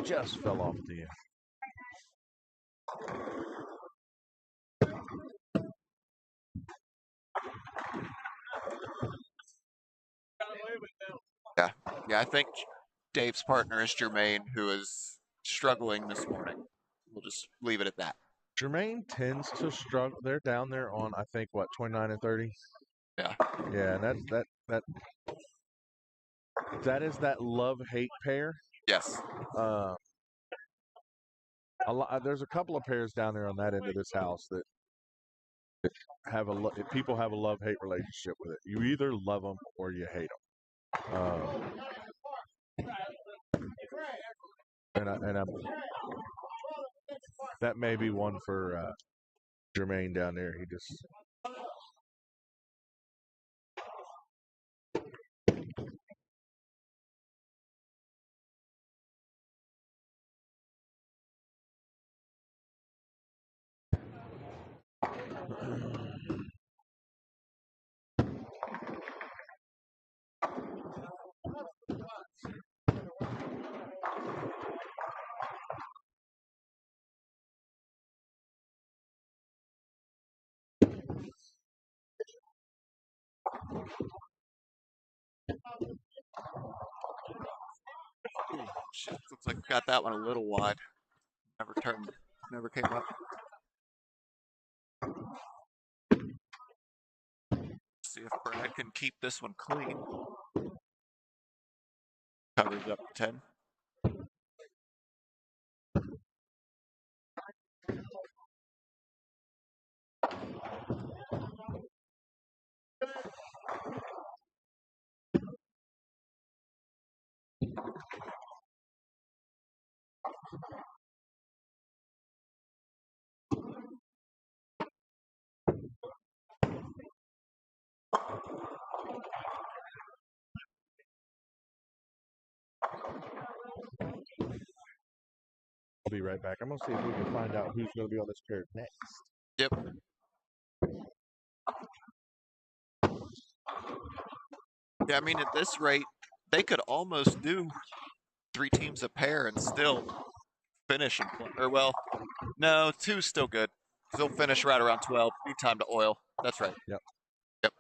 Just fell off the end. Yeah, I think Dave's partner is Jermaine, who is struggling this morning. We'll just leave it at that. Jermaine tends to struggle. They're down there on, I think, what, 29 and 30? Yeah. Yeah, and that is that love-hate pair. Yes. There's a couple of pairs down there on that end of this house that have people have a love-hate relationship with it. You either love them or you hate them. That may be one for Jermaine down there. He just Shit, looks like we got that one a little wide. Never came up. See if Brad can keep this one clean. Covers up 10. I'll be right back. I'm going to see if we can find out who's going to be on this pair next. Yep. Yeah, I mean, at this rate, they could almost do 3 teams a pair and still finish and play. Or, well, no, 2's still good. He'll finish right around 12. Need time to oil. That's right. Yep. Yep.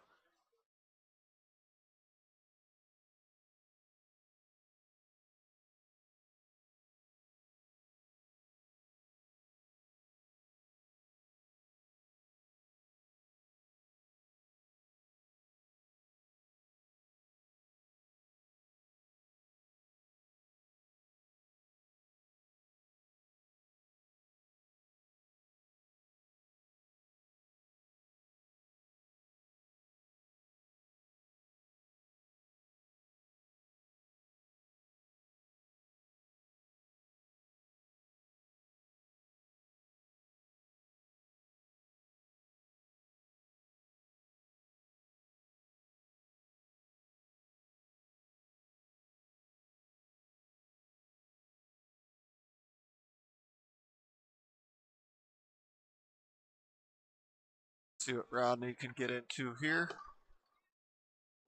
See what Rodney can get into here.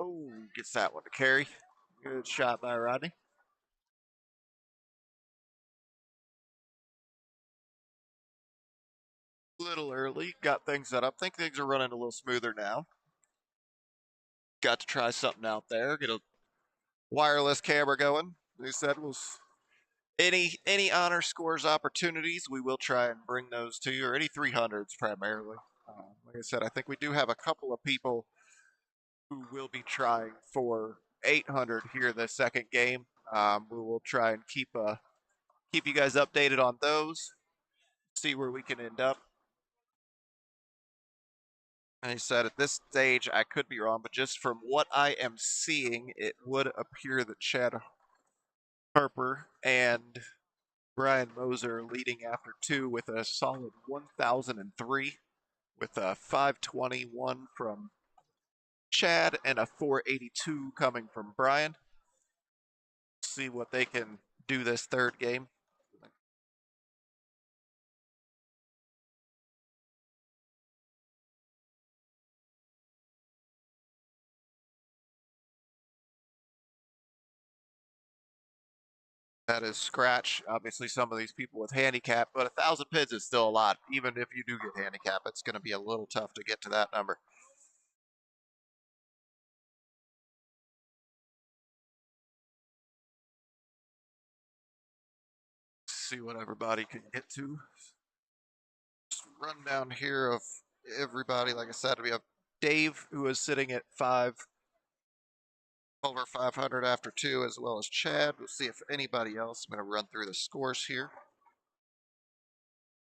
Oh, gets that one to carry. Good shot by Rodney. Little early. Got things set up. Think things are running a little smoother now. Got to try something out there. Get a wireless camera going. They said any honor scores opportunities, we will try and bring those to you, or any 300s primarily. Like I said, I think we do have a couple of people who will be trying for 800 here the second game. We will try and keep you guys updated on those. See where we can end up. I said at this stage, I could be wrong, but just from what I am seeing, it would appear that Chad Harper and Brian Moser leading after 2 with a solid 1,003, with a 521 from Chad and a 482 coming from Brian. See what they can do this third game. That is scratch. Obviously, some of these people with handicap, but 1,000 PIDs is still a lot. Even if you do get handicap, it's going to be a little tough to get to that number. See what everybody can get to. Just run down here of everybody. Like I said, we have Dave, who is sitting at over 500 after 2, as well as Chad. We'll see if anybody else. I'm going to run through the scores here.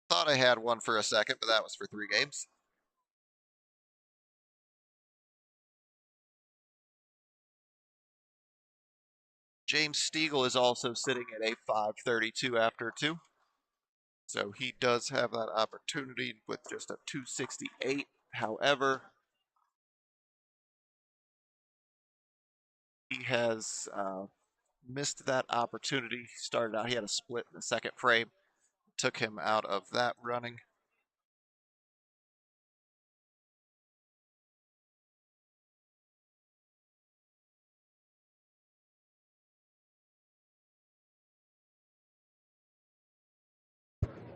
Thought I had one for a second, but that was for 3 games. James Stiegel is also sitting at a 532 after 2. So he does have that opportunity with just a 268. However, he has missed that opportunity. He started out, he had a split in the second frame. Took him out of that running.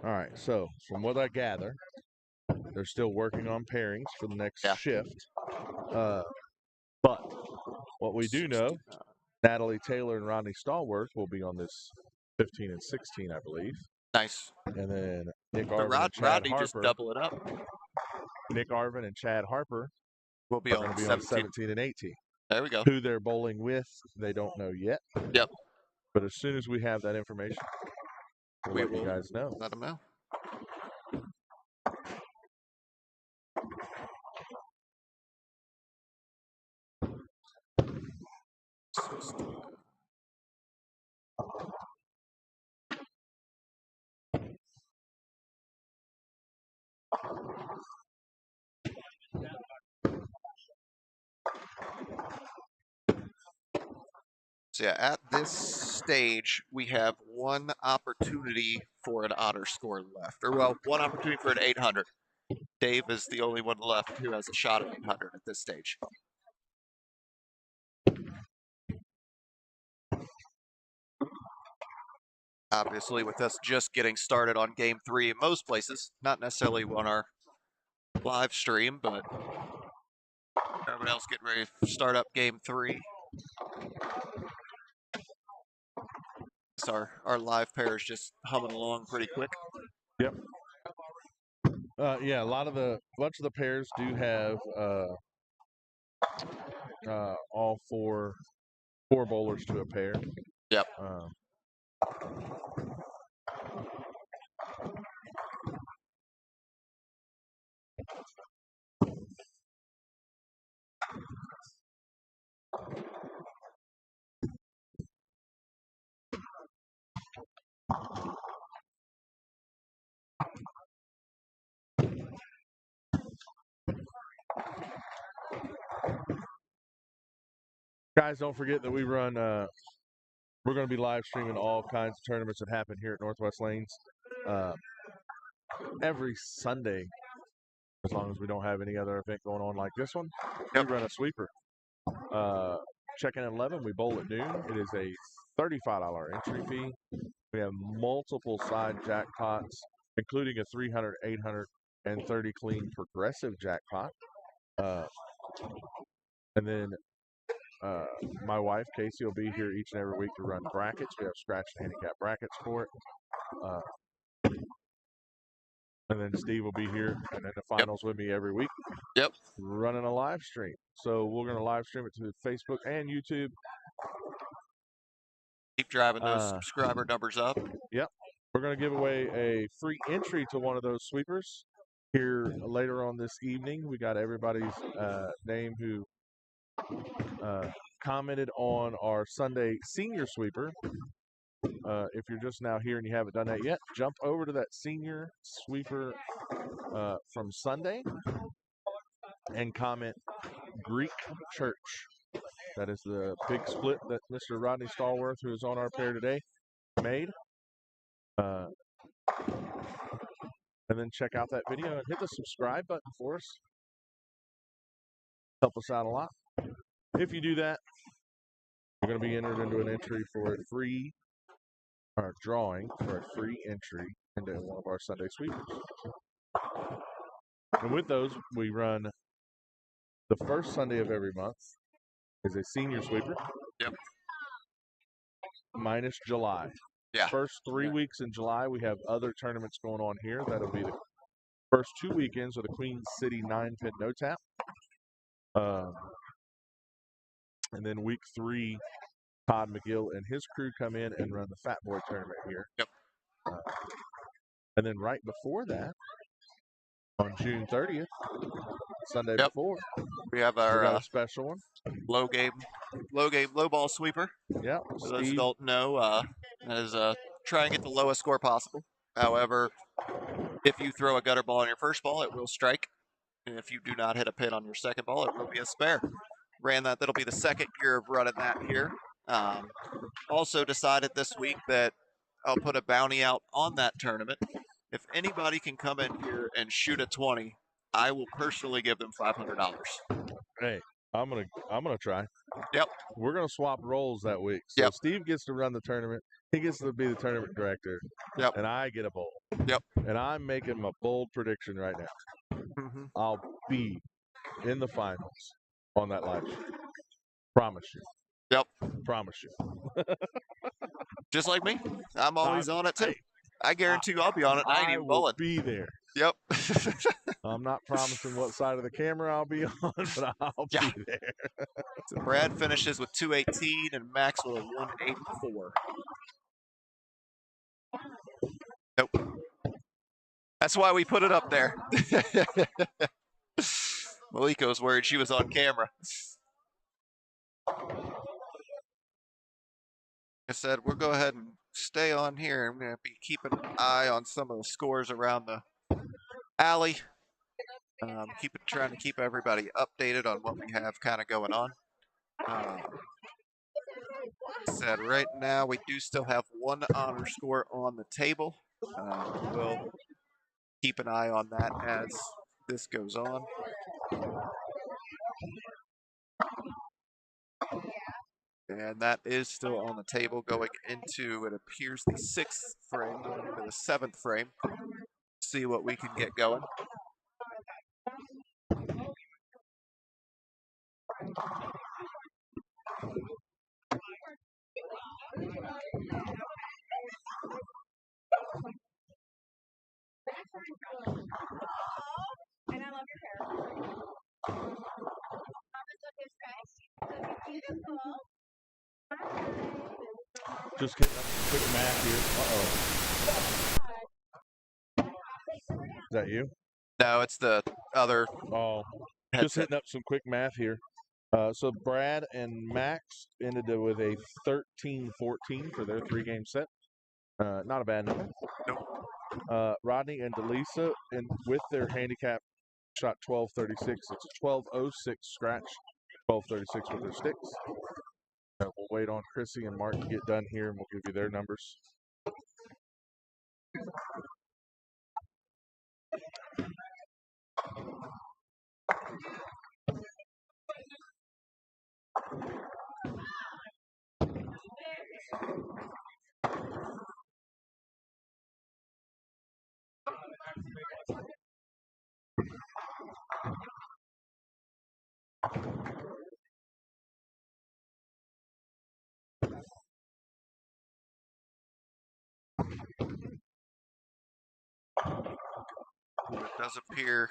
All right. So from what I gather, they're still working on pairings for the next shift. But what we do know, Natalie Taylor and Rodney Stallworth will be on this 15 and 16, I believe. Nice. And then Nick So Arvin and Chad Rodney Harper. just double it up. Nick Arvin and Chad Harper Will be are on going to be 17. on 17 and 18. There we go. Who they're bowling with, they don't know yet. Yep. But as soon as we have that information, we'll let you guys know. Let them know. So yeah, at this stage, we have one opportunity for an honor score left. Or, well, one opportunity for an 800. Dave is the only one left who has a shot at 800 at this stage. Obviously, with us just getting started on game 3 in most places, not necessarily on our live stream, but everybody else getting ready to start up game 3. So our live pair is just humming along pretty quick. Yep. Yeah, bunch of the pairs do have all four bowlers to a pair. Yep. Guys, don't forget that we're going to be live streaming all kinds of tournaments that happen here at Northwest Lanes every Sunday, as long as we don't have any other event going on like this one. Yep. We run a sweeper. Check-in at 11, we bowl at noon. It is a $35 entry fee. We have multiple side jackpots, including a 300, 800, and 30 clean progressive jackpot. And then my wife, Casey, will be here each and every week to run brackets. We have scratch and handicap brackets for it. And then Steve will be here and then the finals with me every week. Yep. Running a live stream. So we're going to live stream it to Facebook and YouTube. Keep driving those subscriber numbers up. Yep. We're going to give away a free entry to one of those sweepers here later on this evening. We got everybody's name who commented on our Sunday senior sweeper. If you're just now here and you haven't done that yet, jump over to that senior sweeper from Sunday and comment Greek Church. That is the big split that Mr. Rodney Stallworth, who is on our pair today, made. And then check out that video and hit the subscribe button for us. Help us out a lot. If you do that, you're going to be entered into an entry for a free, or drawing for a free entry into one of our Sunday sweepers. And with those, we run the first Sunday of every month is a senior sweeper. Yep. Minus July. Yeah. First 3 weeks in July, we have other tournaments going on here. That'll be the first 2 weekends with a Queen City 9-pin no tap. And then week 3, Todd McGill and his crew come in and run the Fat Boy tournament here. Yep. And then right before that, on June 30th, Sunday Yep. before, we have we got our a special one. low ball sweeper. Yeah. For those who don't know, that is try and get the lowest score possible. However, if you throw a gutter ball on your first ball, it will strike. And if you do not hit a pin on your second ball, it will be a spare. That'll be the second year of running that here. Also decided this week that I'll put a bounty out on that tournament. If anybody can come in here and shoot a 20, I will personally give them $500. Hey, I'm gonna try. Yep. We're gonna swap roles that week. So Yep. Steve gets to run the tournament. He gets to be the tournament director. Yep. And I get a bowl. Yep. And I'm making a bold prediction right now. Mm-hmm. I'll be in the finals on that live stream. Promise you. Yep. Promise you. Just like me. I'm always on it too. Hey, I guarantee you I'll be on it. I ain't even will bowling. be there. Yep. I'm not promising what side of the camera I'll be on, but I'll be there. So Brad finishes with 218 and Max with a 184. Nope. That's why we put it up there. Malika was worried she was on camera. I said, we'll go ahead and stay on here. I'm going to be keeping an eye on some of the scores around the alley. Trying to keep everybody updated on what we have kind of going on. Said right now we do still have one honor score on the table. We'll keep an eye on that as this goes on. And that is still on the table going into, it appears, the 6th frame, going into the 7th frame. See what we can get going. Just getting up some quick math here. Is that you? No, it's the other Oh, just headset. hitting up some quick math here. So Brad and Max ended up with a 13-14 for their 3-game set. Not a bad number. Nope. Rodney and Delisa, and with their handicap, shot 12.36. It's a 12.06 scratch, 12.36 with their sticks. We'll wait on Chrissy and Mark to get done here, and we'll give you their numbers. It does appear,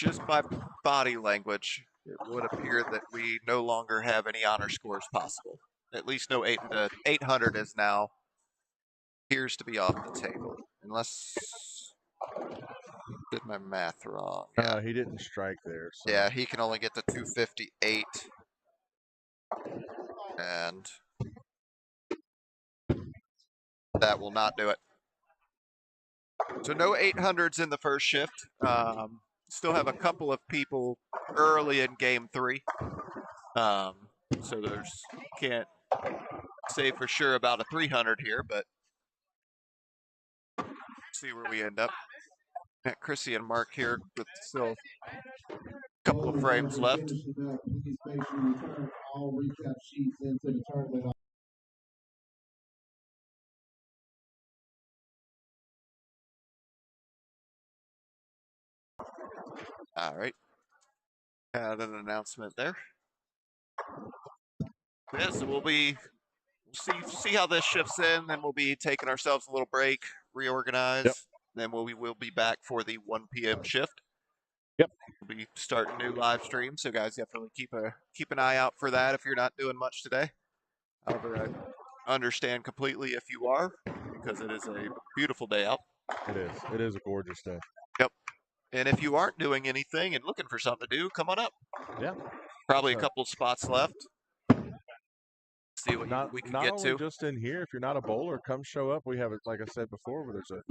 just by body language, it would appear that we no longer have any honor scores possible. At least no 800 is now appears to be off the table, unless did my math wrong. Yeah, He didn't strike there. So. yeah, he can only get to 258, and that will not do it. So no 800s in the first shift. Still have a couple of people early in game 3. So there's can't say for sure about a 300 here, but see where we end up. Got Chrissy and Mark here with still a couple of frames left. All right. Had an announcement there. Yeah, so we'll see how this shifts in, then we'll be taking ourselves a little break, reorganize. Yep. Then we will be back for the 1 p.m. shift. Yep. We'll be starting a new live stream, so guys definitely keep an eye out for that if you're not doing much today. However, I understand completely if you are, because it is a beautiful day out. It is. It is a gorgeous day. Yep. And if you aren't doing anything and looking for something to do, come on up. Yeah. Probably a couple spots left. See what we can not get only to. just in here. If you're not a bowler, come show up. We have it, like I said before, where there's a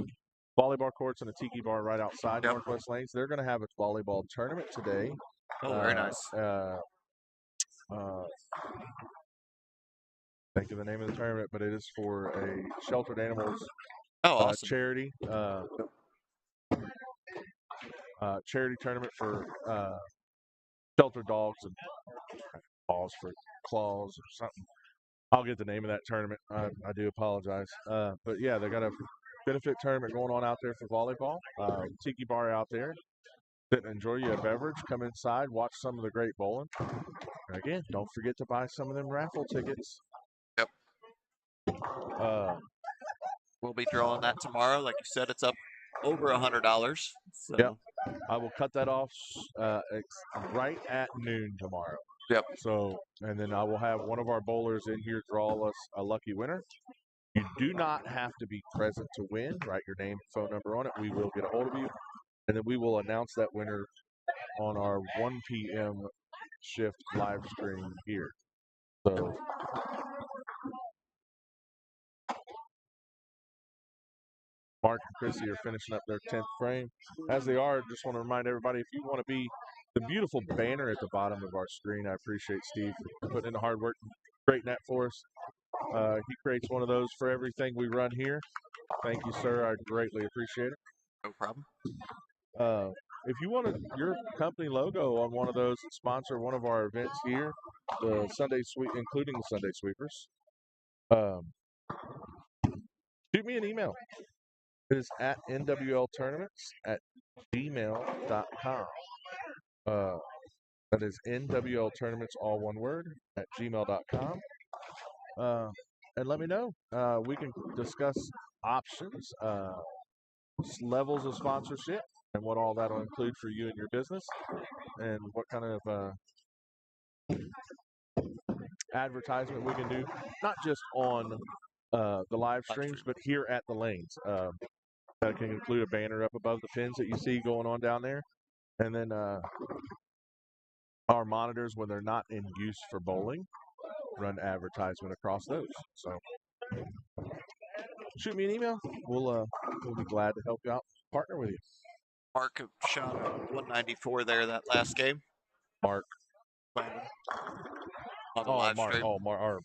volleyball courts and a tiki bar right outside Northwest Lanes. They're going to have a volleyball tournament today. Oh, very nice. Think of the name of the tournament, but it is for a sheltered animals awesome. charity. Charity tournament for sheltered dogs and paws for claws or something. I'll get the name of that tournament. I do apologize. But yeah, they got a benefit tournament going on out there for volleyball. Tiki bar out there. Sit and enjoy you a beverage. Come inside, watch some of the great bowling. And again, don't forget to buy some of them raffle tickets. Yep. We'll be drawing that tomorrow. Like you said, it's up over $100. So. Yep. I will cut that off right at noon tomorrow. Yep. So, and then I will have one of our bowlers in here draw us a lucky winner. You do not have to be present to win. Write your name and phone number on it. We will get a hold of you. And then we will announce that winner on our 1 p.m. shift live stream here. So, Mark and Chrissy are finishing up their 10th frame. As they are, just want to remind everybody, if you want to be the beautiful banner at the bottom of our screen, I appreciate Steve for putting in the hard work and creating that for us. He creates one of those for everything we run here. Thank you, sir. I greatly appreciate it. No problem. If you want your company logo on one of those that sponsor one of our events here, the Sunday Sweep, including the Sunday Sweepers, shoot me an email. It is at nwltournaments@gmail.com. That is NWL Tournaments, all one word, at gmail.com. And let me know. We can discuss options, levels of sponsorship, and what all that'll include for you and your business, and what kind of advertisement we can do, not just on the live streams, but here at the lanes. That can include a banner up above the pins that you see going on down there, and then our monitors, when they're not in use for bowling, run advertisement across those. So shoot me an email. We'll be glad to help you out, partner with you. Mark shot a 194 there that last game. Mark. On the Oh, live Mark. stream. Oh, Mark.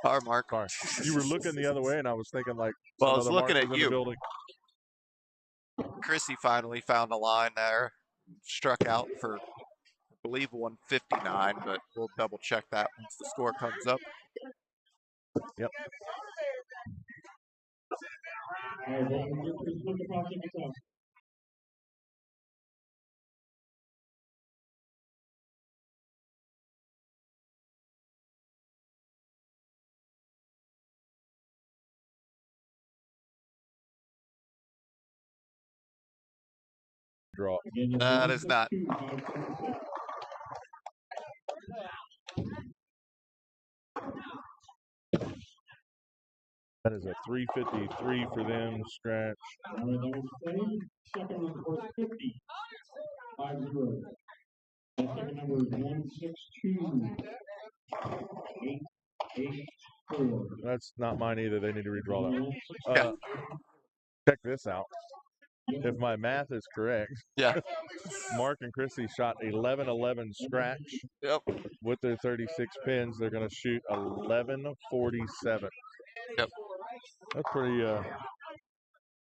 Our Mark. Sorry. You were looking the other way, and I was thinking like Well, I some was other Mark looking was at in you. the building. Chrissy finally found a line there. Struck out for, I believe, 159, but we'll double check that once the score comes up. Yep. Draw. That is not. That is a 353 for them, scratch. Second number 50, 5-0. Second number 162-884. That's not mine either. They need to redraw that. Yeah. Check this out. If my math is correct, Yeah. Mark and Chrissy shot 11-11 scratch. Yep. With their 36 pins, they're going to shoot 1147. Yep. That's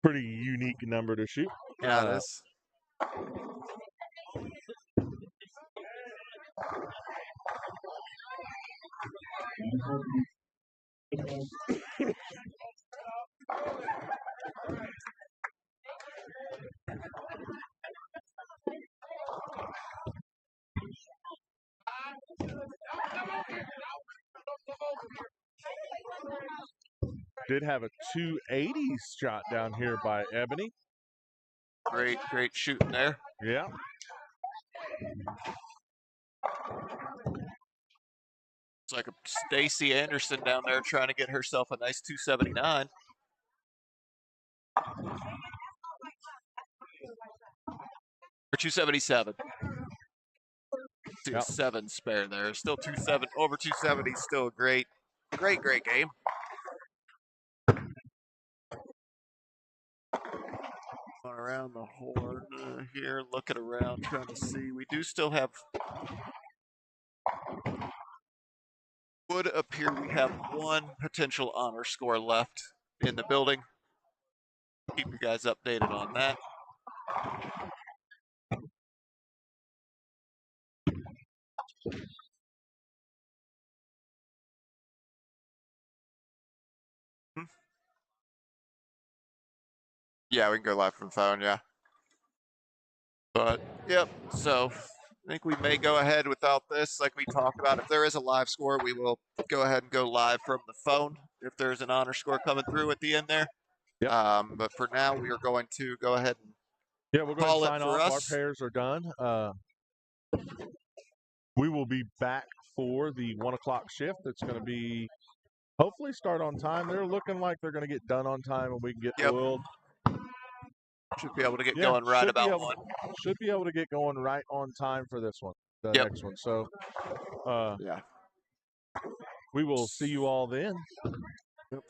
pretty unique number to shoot. Yeah, it is. Did have a 280 shot down here by Ebony. Great shooting there. Yeah. It's like a Stacy Anderson down there trying to get herself a nice 279. Or 277. 2-7 spare there. Still 270 over 270. Still a great game. Around the horn here, looking around, trying to see. We do still have. Would appear we have one potential honor score left in the building. Keep you guys updated on that. Yeah, we can go live from phone, yeah. But, yep, so I think we may go ahead without this, like we talked about. If there is a live score, we will go ahead and go live from the phone if there's an honor score coming through at the end there. Yep. But for now, we are going to go ahead and we're going to sign off. Our pairs are done. We will be back for the 1 o'clock shift. It's going to be hopefully start on time. They're looking like they're going to get done on time and we can get oiled. Should be able to get going right about 1. Should be able to get going right on time for this one, the next one. So, yeah. We will see you all then. Yep.